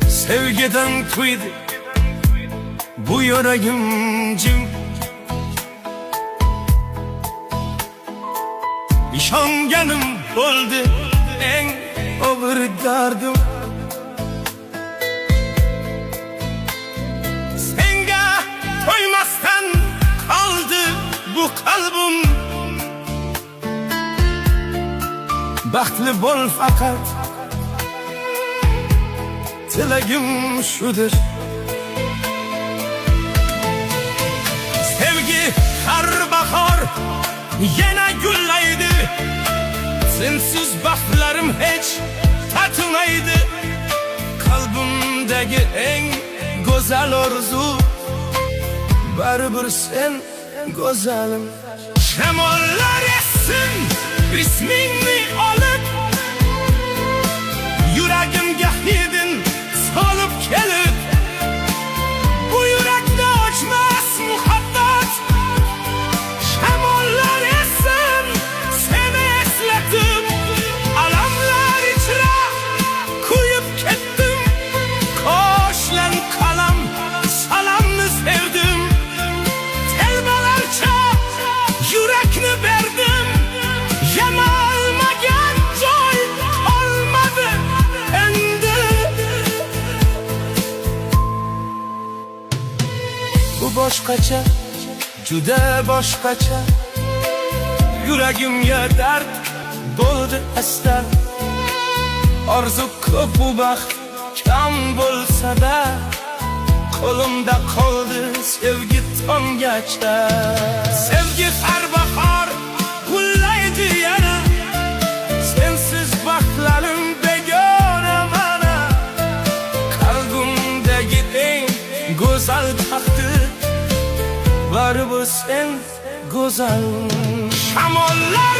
Sevgiden kuydu bu yüreğim cim, İşanganım oldu en ağır derdim. Senge koymastan kaldı bu kalbim. Bahtlı bol fakat dileğim şudur: sevgi her bahar yine gülleydi. Sensiz baklarım hiç tatmaydı. Kalbimdeki en güzel arzu baribir sen güzelim. Şemollar essin ismini alıp, yüreğimge hidin salıp gelip, bu yürekte uçmaz muhabbet. Şemollar essin seni esletip, alamlar içine koyup kettim. Koşlan kalam salamını sevdim, telbalarca yürekni verdim. Yemalmagan joy olmadı endi. Bu başkaça, juda başkaça. Yüreğimge dert doldu esda. Arzu ko'p bu baxt kam bo'lsa da, qo'limda qoldi sevgi tongacha. Sevgi har bahor gullaydi yana, sensiz baxtlarim begona mana. Qalbimdagi eng go'zal taqdir baribir sen go'zal. Shamollar